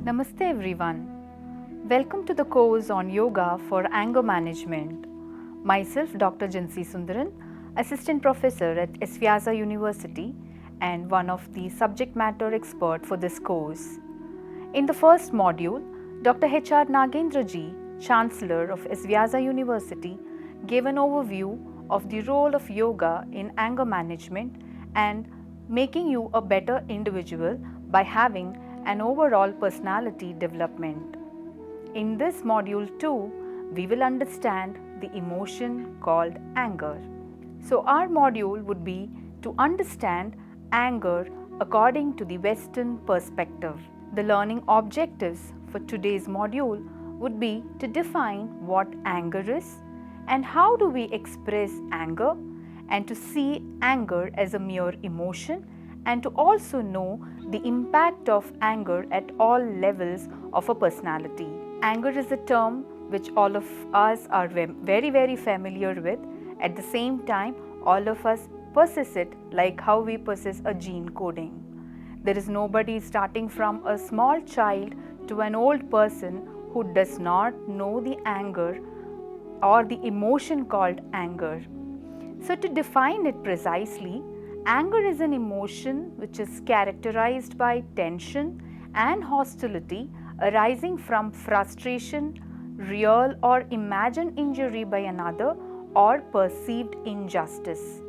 Namaste everyone. Welcome to the course on Yoga for Anger Management. Myself Dr. Jansi Sundaran, Assistant Professor at S. Vyasa University and one of the subject matter expert for this course. In the first module, Dr. H.R. Nagendra ji, Chancellor of S. Vyasa University, gave an overview of the role of yoga in anger management and making you a better individual by having an overall personality development. In this module 2, we will understand the emotion called anger. So our module would be to understand anger according to the Western perspective. The learning objectives for today's module would be to define what anger is and how do we express anger, and to see anger as a mere emotion, and to also know the impact of anger at all levels of a personality. Anger is a term which all of us are very familiar with. At the same time, all of us possess it like how we possess a gene coding. There is nobody starting from a small child to an old person who does not know the anger or the emotion called anger. So to define it precisely, anger is an emotion which is characterized by tension and hostility arising from frustration, real or imagined injury by another, or perceived injustice.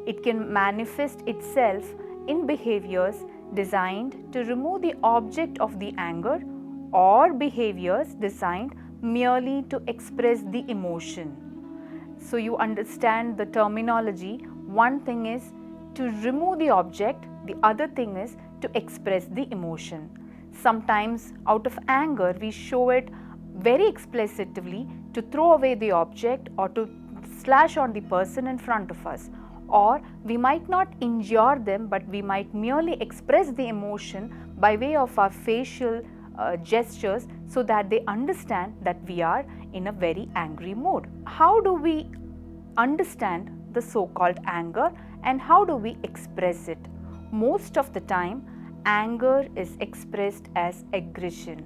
It can manifest itself in behaviors designed to remove the object of the anger or behaviors designed merely to express the emotion. So you understand the terminology. One thing is to remove the object, the other thing is to express the emotion. Sometimes out of anger we show it very explicitly to throw away the object or to slash on the person in front of us, or we might not injure them but we might merely express the emotion by way of our facial gestures so that they understand that we are in a very angry mood. How do we understand the so-called anger and how do we express it? Most of the time, anger is expressed as aggression,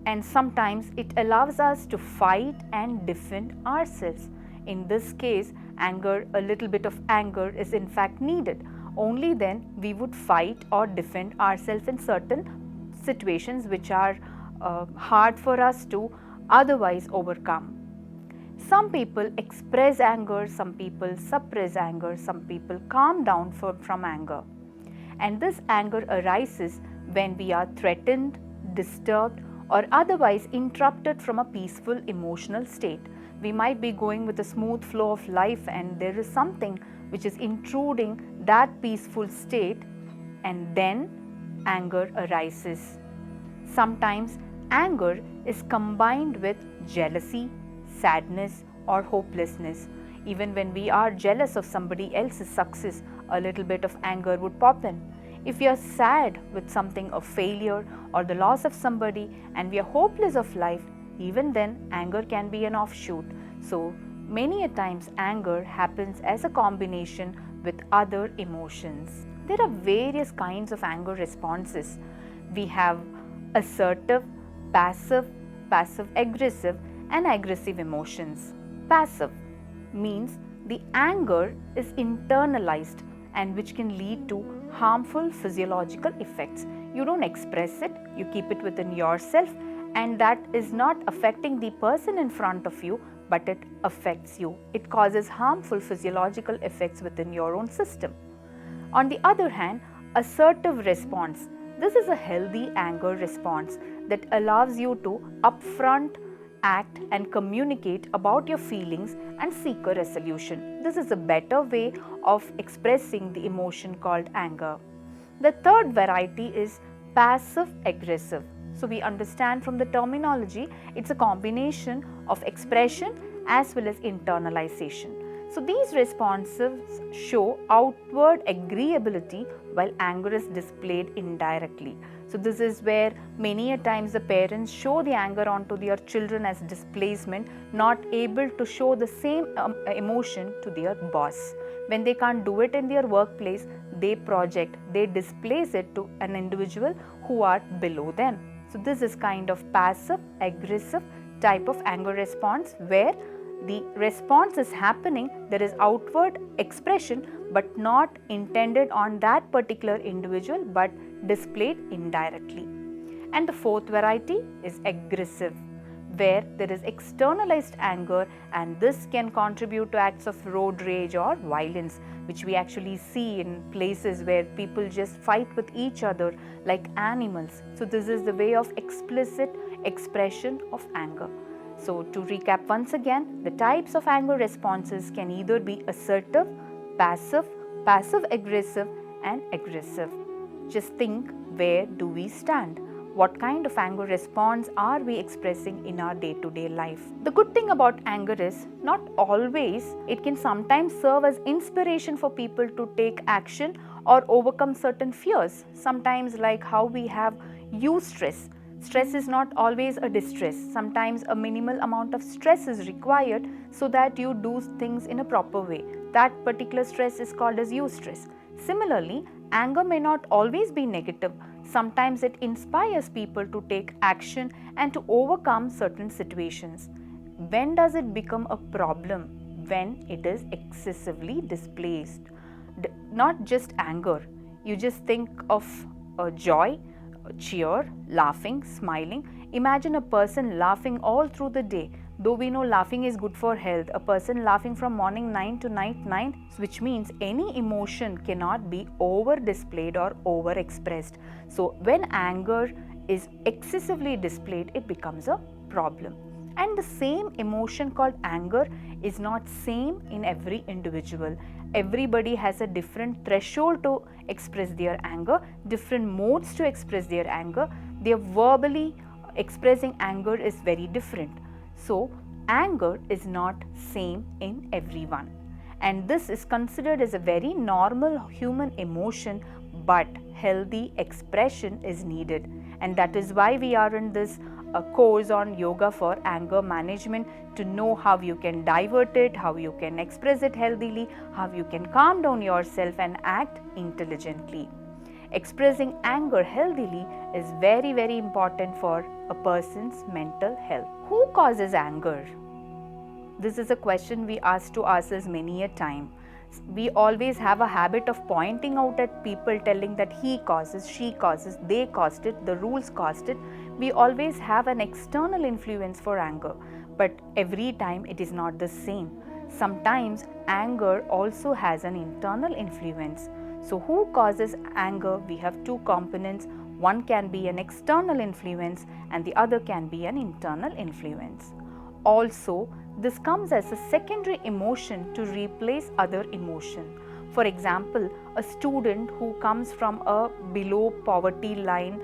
and sometimes it allows us to fight and defend ourselves. In this case, a little bit of anger is in fact needed. Only then we would fight or defend ourselves in certain situations which are hard for us to otherwise overcome. Some people express anger, some people suppress anger, some people calm down from anger. And this anger arises when we are threatened, disturbed, or otherwise interrupted from a peaceful emotional state. We might be going with a smooth flow of life and there is something which is intruding that peaceful state, and then anger arises. Sometimes anger is combined with jealousy, sadness, or hopelessness. Even when we are jealous of somebody else's success, a little bit of anger would pop in. If we are sad with something of failure or the loss of somebody and we are hopeless of life, even then anger can be an offshoot. So many a times anger happens as a combination with other emotions. There are various kinds of anger responses. We have assertive, passive, passive-aggressive, and aggressive emotions. Passive means the anger is internalized and which can lead to harmful physiological effects. You don't express it, you keep it within yourself, and that is not affecting the person in front of you, but it affects you. It causes harmful physiological effects within your own system. On the other hand, assertive response. This is a healthy anger response that allows you to upfront act and communicate about your feelings and seek a resolution. This is a better way of expressing the emotion called anger. The third variety is passive-aggressive. So we understand from the terminology, it's a combination of expression as well as internalization. So these responses show outward agreeability while anger is displayed indirectly. So this is where many a times the parents show the anger onto their children as displacement, not able to show the same emotion to their boss. When they can't do it in their workplace, they project, they displace it to an individual who are below them. So this is kind of passive aggressive type of anger response, where the response is happening, there is outward expression but not intended on that particular individual but displayed indirectly. And the fourth variety is aggressive, where there is externalized anger, and this can contribute to acts of road rage or violence, which we actually see in places where people just fight with each other like animals. So this is the way of explicit expression of anger. So to recap once again, the types of anger responses can either be assertive, passive, passive-aggressive and aggressive. Just think, where do we stand? What kind of anger response are we expressing in our day-to-day life? The good thing about anger is, not always, it can sometimes serve as inspiration for people to take action or overcome certain fears. Sometimes, like how we have eustress. Stress is not always a distress. Sometimes a minimal amount of stress is required so that you do things in a proper way. That particular stress is called as eustress. Similarly, anger may not always be negative. Sometimes it inspires people to take action and to overcome certain situations. When does it become a problem? When it is excessively displaced. Not just anger. You just think of joy, cheer, laughing, smiling. Imagine a person laughing all through the day. Though we know laughing is good for health, a person laughing from morning 9 to night 9, which means any emotion cannot be over displayed or over expressed. So when anger is excessively displayed, it becomes a problem. And the same emotion called anger is not same in every individual. Everybody has a different threshold to express their anger, different modes to express their anger. Their verbally expressing anger is very different. So, anger is not same in everyone, and this is considered as a very normal human emotion, but healthy expression is needed, and that is why we are in this course on yoga for anger management, to know how you can divert it, how you can express it healthily, how you can calm down yourself and act intelligently. Expressing anger healthily is very, very important for a person's mental health. Who causes anger? This is a question we ask to ourselves many a time. We always have a habit of pointing out at people, telling that he causes, she causes, they caused it, the rules caused it. We always have an external influence for anger, but every time it is not the same. Sometimes anger also has an internal influence. So who causes anger? We have two components. One can be an external influence and the other can be an internal influence. Also, this comes as a secondary emotion to replace other emotion. For example, a student who comes from a below poverty line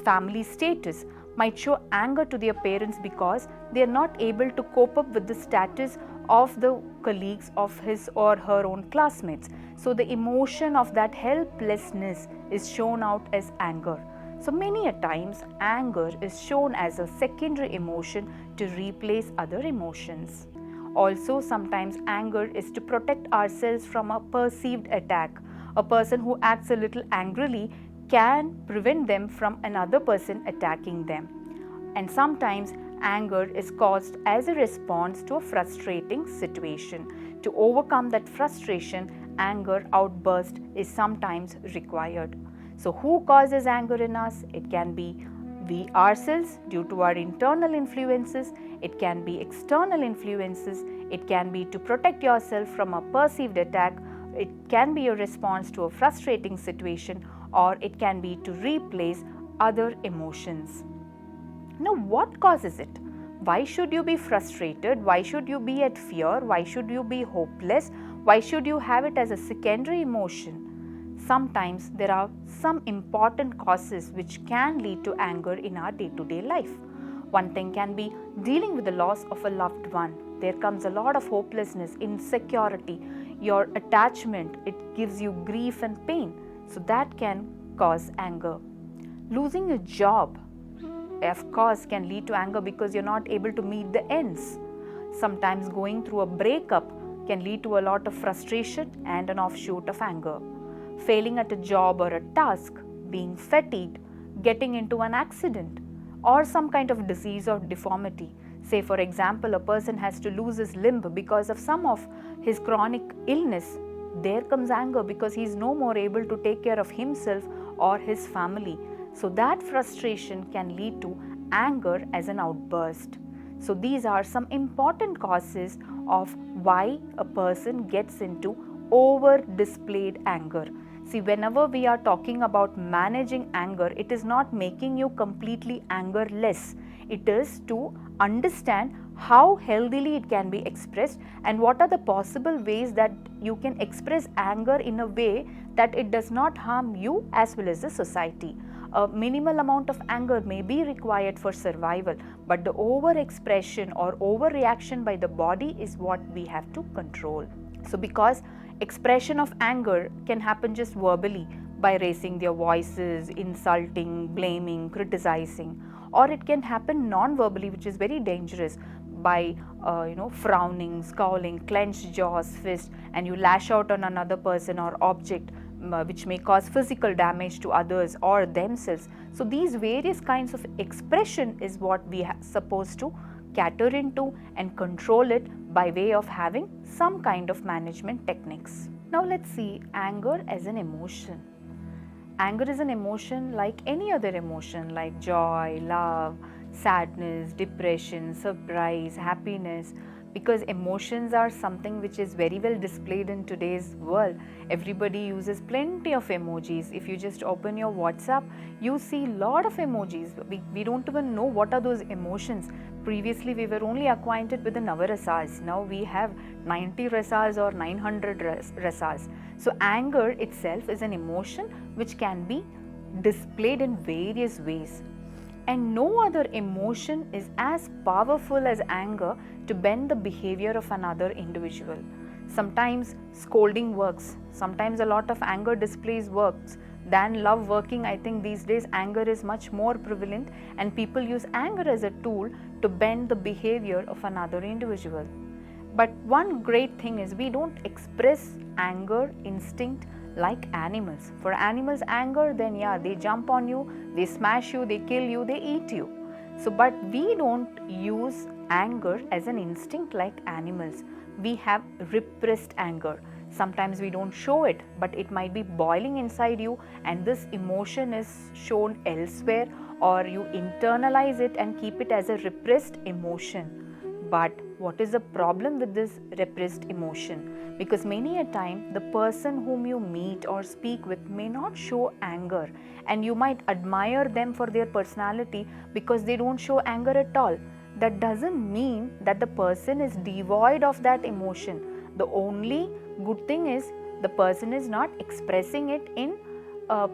family status might show anger to their parents because they are not able to cope up with the status of the colleagues of his or her own classmates. So the emotion of that helplessness is shown out as anger. So many a times anger is shown as a secondary emotion to replace other emotions. Also, sometimes anger is to protect ourselves from a perceived attack. A person who acts a little angrily can prevent them from another person attacking them. And sometimes anger is caused as a response to a frustrating situation. To overcome that frustration, anger outburst is sometimes required. So who causes anger in us? It can be we ourselves due to our internal influences, it can be external influences, it can be to protect yourself from a perceived attack, it can be a response to a frustrating situation, or it can be to replace other emotions. Now, what causes it? Why should you be frustrated? Why should you be at fear? Why should you be hopeless? Why should you have it as a secondary emotion? Sometimes there are some important causes which can lead to anger in our day-to-day life. One thing can be dealing with the loss of a loved one. There comes a lot of hopelessness, insecurity, your attachment, it gives you grief and pain. So that can cause anger. Losing a job, of course, can lead to anger because you're not able to meet the ends. Sometimes going through a breakup can lead to a lot of frustration and an offshoot of anger. Failing at a job or a task, being fatigued, getting into an accident or some kind of disease or deformity. Say, for example, a person has to lose his limb because of some of his chronic illness. There comes anger because he is no more able to take care of himself or his family. So that frustration can lead to anger as an outburst. So these are some important causes of why a person gets into over displayed anger. See, whenever we are talking about managing anger, it is not making you completely angerless. It is to understand how healthily it can be expressed and what are the possible ways that you can express anger in a way that it does not harm you as well as the society. A minimal amount of anger may be required for survival, but the over-expression or overreaction by the body is what we have to control. So because expression of anger can happen just verbally by raising their voices, insulting, blaming, criticizing, or it can happen non-verbally, which is very dangerous, by frowning, scowling, clenched jaws, fist, and you lash out on another person or object, which may cause physical damage to others or themselves. So these various kinds of expression is what we are supposed to cater into and control it by way of having some kind of management techniques. Now let's see anger as an emotion. Anger is an emotion like any other emotion, like joy, love, sadness, depression, surprise, happiness, because emotions are something which is very well displayed in today's world. Everybody uses plenty of emojis. If you just open your WhatsApp, you see a lot of emojis. We don't even know what are those emotions. Previously, we were only acquainted with the Navarasas. Now we have 90 rasas or 900 rasas. So anger itself is an emotion which can be displayed in various ways. And no other emotion is as powerful as anger to bend the behavior of another individual. Sometimes scolding works, sometimes a lot of anger displays works than love working. I think these days anger is much more prevalent and people use anger as a tool to bend the behavior of another individual. But one great thing is we don't express anger instinct like animals. For animals, anger, then yeah, they jump on you, they smash you, they kill you, they eat you. So, but we don't use anger as an instinct like animals. We have repressed anger. Sometimes we don't show it, but it might be boiling inside you and this emotion is shown elsewhere, or you internalize it and keep it as a repressed emotion. But what is the problem with this repressed emotion? Because many a time the person whom you meet or speak with may not show anger, and you might admire them for their personality because they don't show anger at all. That doesn't mean that the person is devoid of that emotion. The only good thing is the person is not expressing it in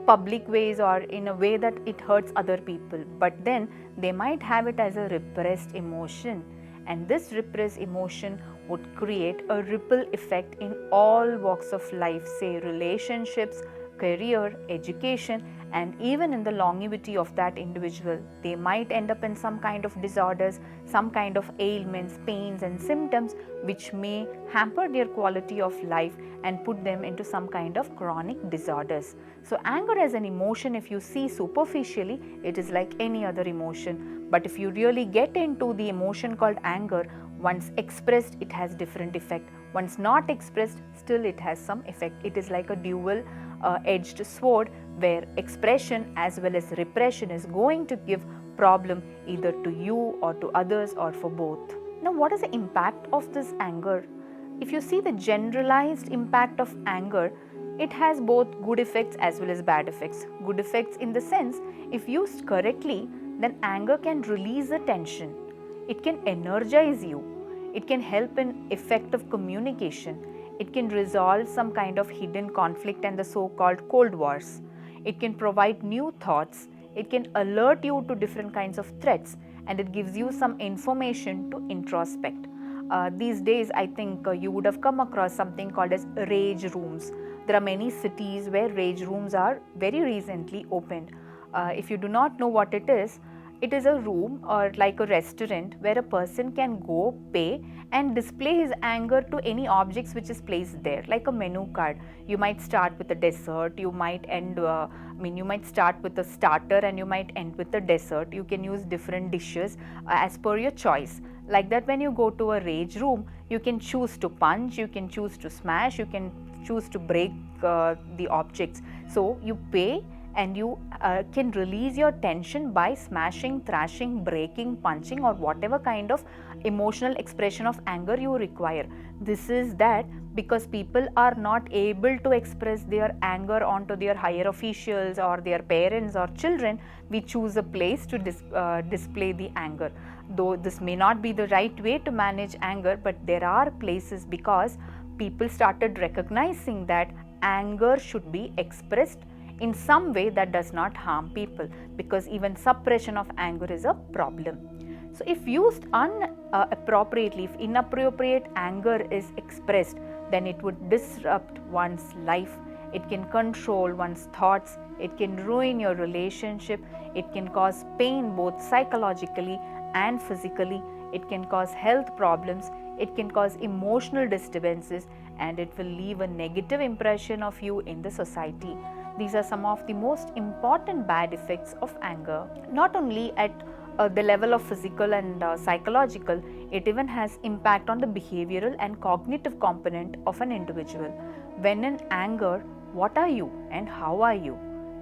public ways or in a way that it hurts other people, but then they might have it as a repressed emotion. And this repressed emotion would create a ripple effect in all walks of life, say relationships, career, education, and even in the longevity of that individual. They might end up in some kind of disorders, some kind of ailments, pains and symptoms which may hamper their quality of life and put them into some kind of chronic disorders. So anger as an emotion, if you see superficially, it is like any other emotion. But if you really get into the emotion called anger, once expressed, it has different effect. Once not expressed, still it has some effect. It is like a dual edged sword where expression as well as repression is going to give problem either to you or to others or for both. Now, what is the impact of this anger? If you see the generalized impact of anger, it has both good effects as well as bad effects. Good effects in the sense, if used correctly, then anger can release the tension. It can energize you. It can help in effective communication. It can resolve some kind of hidden conflict and the so-called cold wars. It can provide new thoughts. It can alert you to different kinds of threats, and it gives you some information to introspect. These days, I think you would have come across something called as rage rooms. There are many cities where rage rooms are very recently opened. If you do not know what it It is a room or like a restaurant where a person can go, pay and display his anger to any objects which is placed there, like a menu card. You might start with a dessert, you might you might start with a starter and you might end with a dessert. You can use different dishes as per your choice. Like that, when you go to a rage room, you can choose to punch, you can choose to smash, you can choose to break the objects. So you pay and you can release your tension by smashing, thrashing, breaking, punching, or whatever kind of emotional expression of anger you require. This is that because people are not able to express their anger onto their higher officials or their parents or children, we choose a place to display the anger. Though this may not be the right way to manage anger, but there are places because people started recognizing that anger should be expressed in some way that does not harm people, because even suppression of anger is a problem. So if used inappropriately, if inappropriate anger is expressed, then it would disrupt one's life. It can control one's thoughts, it can ruin your relationship, it can cause pain both psychologically and physically, it can cause health problems, it can cause emotional disturbances, and it will leave a negative impression of you in the society. These are some of the most important bad effects of anger. Not only at the level of physical and psychological, it even has impact on the behavioral and cognitive component of an individual. When in anger, what are you and how are you?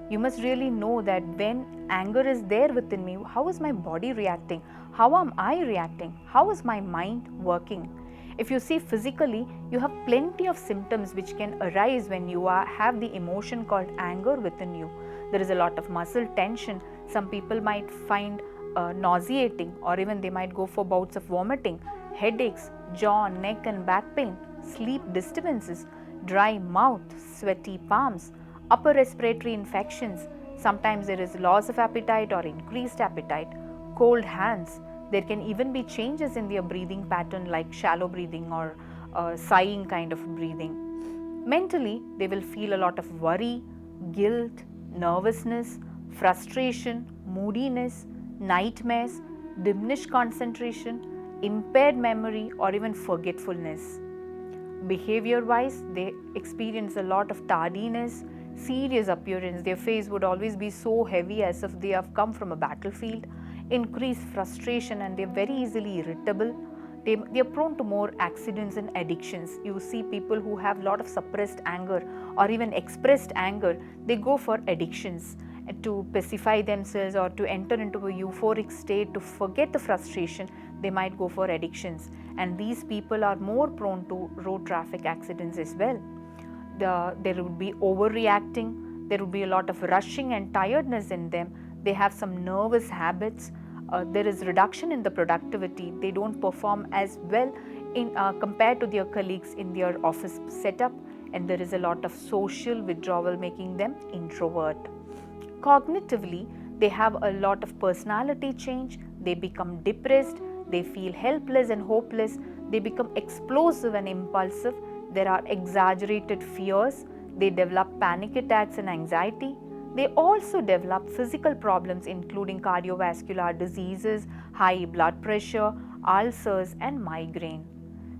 You must really know that when anger is there within me, how is my body reacting? How am I reacting? How is my mind working? If you see physically, you have plenty of symptoms which can arise when you have the emotion called anger within you. There is a lot of muscle tension. Some people might find nauseating, or even they might go for bouts of vomiting, headaches, jaw, neck and back pain, sleep disturbances, dry mouth, sweaty palms, upper respiratory infections. Sometimes there is loss of appetite or increased appetite, cold hands. There can even be changes in their breathing pattern, like shallow breathing or sighing kind of breathing. Mentally, they will feel a lot of worry, guilt, nervousness, frustration, moodiness, nightmares, diminished concentration, impaired memory, or even forgetfulness. Behavior-wise, they experience a lot of tardiness, serious appearance. Their face would always be so heavy as if they have come from a battlefield. Increased frustration, and they're very easily irritable. They're prone to more accidents and addictions. You see people who have a lot of suppressed anger or even expressed anger, they go for addictions to pacify themselves or to enter into a euphoric state to forget the frustration. They might go for addictions, and these people are more prone to road traffic accidents as well. There would be overreacting, there would be a lot of rushing and tiredness in them. They have some nervous habits. There is reduction in the productivity. They don't perform as well compared to their colleagues in their office setup, and there is a lot of social withdrawal, making them introvert. Cognitively, they have a lot of personality change. They become depressed. They feel helpless and hopeless. They become explosive and impulsive. There are exaggerated fears. They develop panic attacks and anxiety. They also develop physical problems including cardiovascular diseases, high blood pressure, ulcers and migraine.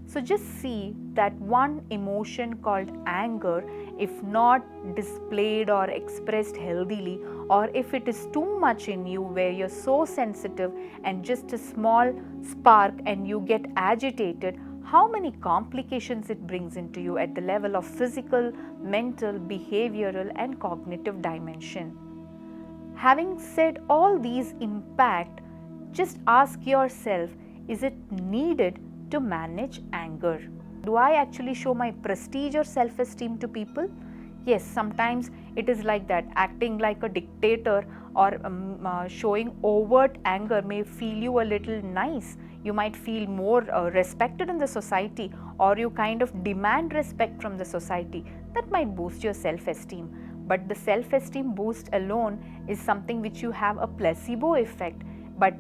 So just see that one emotion called anger, if not displayed or expressed healthily, or if it is too much in you where you're so sensitive and just a small spark and you get agitated, how many complications it brings into you at the level of physical, mental, behavioral and cognitive dimension. Having said all these impact, just ask yourself, is it needed to manage anger? Do I actually show my prestige or self-esteem to people? Yes, sometimes it is like that. Acting like a dictator or showing overt anger may feel you a little nice. You might feel more respected in the society, or you kind of demand respect from the society. That might boost your self-esteem. But the self-esteem boost alone is something which you have a placebo effect, but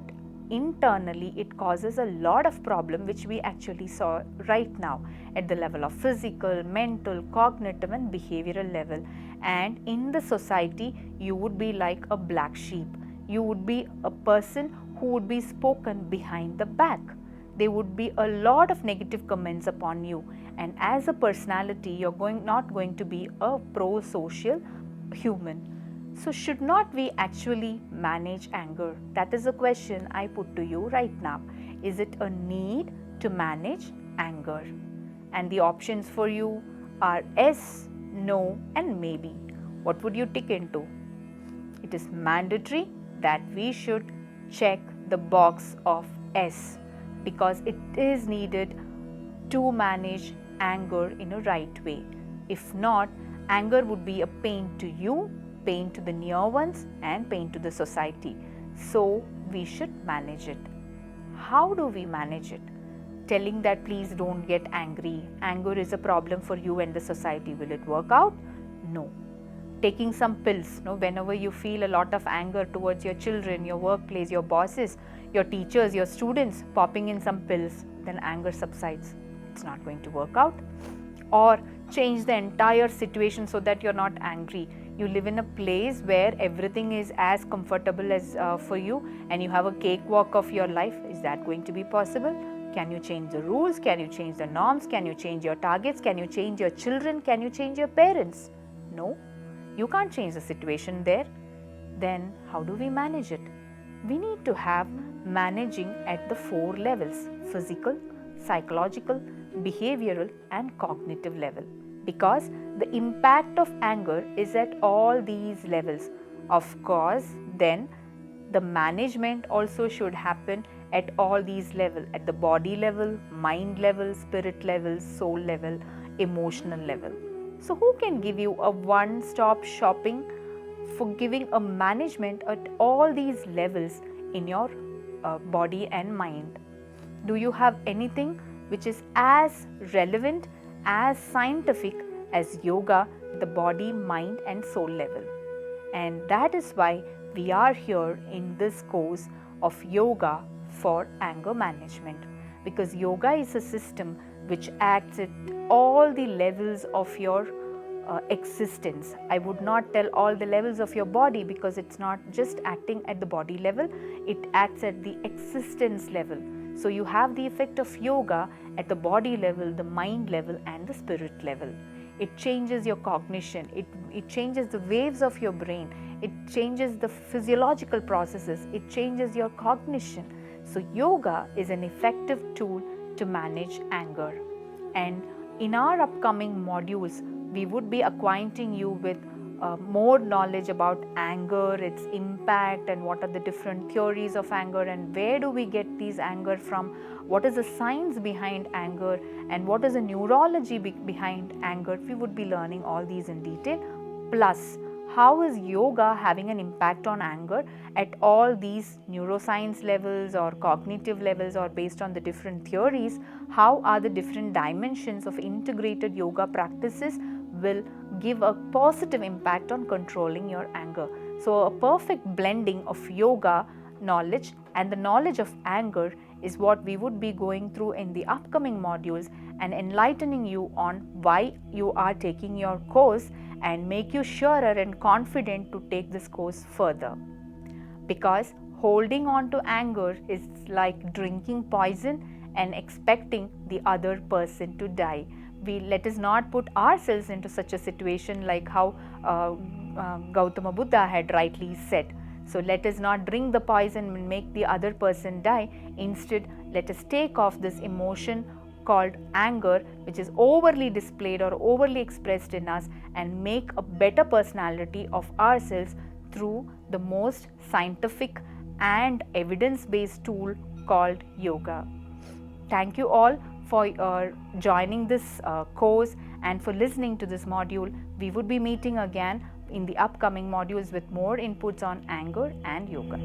internally it causes a lot of problem which we actually saw right now at the level of physical, mental, cognitive and behavioral level. And in the society you would be like a black sheep. You would be a person who would be spoken behind the back. There would be a lot of negative comments upon you, and as a personality you're not going to be a pro-social human. So should not we actually manage anger? That is a question I put to you right now. Is it a need to manage anger? And the options for you are yes, no and maybe. What would you tick into? It is mandatory that we should check the box of S, because it is needed to manage anger in a right way. If not, anger would be a pain to you, pain to the near ones and pain to the society. So we should manage it. How do we manage it? Telling that please don't get angry. Anger is a problem for you and the society. Will it work out? No. Taking some pills, whenever you feel a lot of anger towards your children, your workplace, your bosses, your teachers, your students, popping in some pills, then anger subsides. It's not going to work out. Or change the entire situation so that you're not angry. You live in a place where everything is as comfortable as for you, and you have a cakewalk of your life. Is that going to be possible? Can you change the rules? Can you change the norms? Can you change your targets? Can you change your children? Can you change your parents? No. You can't change the situation there. Then how do we manage it? We need to have managing at the 4 levels: physical, psychological, behavioral and cognitive level, because the impact of anger is at all these levels. Of course, then the management also should happen at all these levels, at the body level, mind level, spirit level, soul level, emotional level. So who can give you a one-stop shopping for giving a management at all these levels in your body and mind? Do you have anything which is as relevant, as scientific as yoga, the body, mind and soul level? And that is why we are here in this course of yoga for anger management, because yoga is a system which acts at all the levels of your existence. I would not tell all the levels of your body, because it's not just acting at the body level, it acts at the existence level. So you have the effect of yoga at the body level, the mind level and the spirit level. It changes your cognition, it changes the waves of your brain, it changes the physiological processes, it changes your cognition. So yoga is an effective tool to manage anger. And in our upcoming modules, we would be acquainting you with more knowledge about anger, its impact, and what are the different theories of anger, and where do we get these anger from, what is the science behind anger, and what is the neurology behind anger. We would be learning all these in detail. Plus, how is yoga having an impact on anger at all these neuroscience levels or cognitive levels, or based on the different theories, how are the different dimensions of integrated yoga practices will give a positive impact on controlling your anger. So a perfect blending of yoga knowledge and the knowledge of anger is what we would be going through in the upcoming modules, and enlightening you on why you are taking your course and make you surer and confident to take this course further. Because holding on to anger is like drinking poison and expecting the other person to die. Let us not put ourselves into such a situation, like how Gautama Buddha had rightly said. So let us not drink the poison and make the other person die. Instead, let us take off this emotion called anger, which is overly displayed or overly expressed in us, and make a better personality of ourselves through the most scientific and evidence-based tool called yoga. Thank you all for joining this course and for listening to this module. We would be meeting again in the upcoming modules with more inputs on anger and yoga.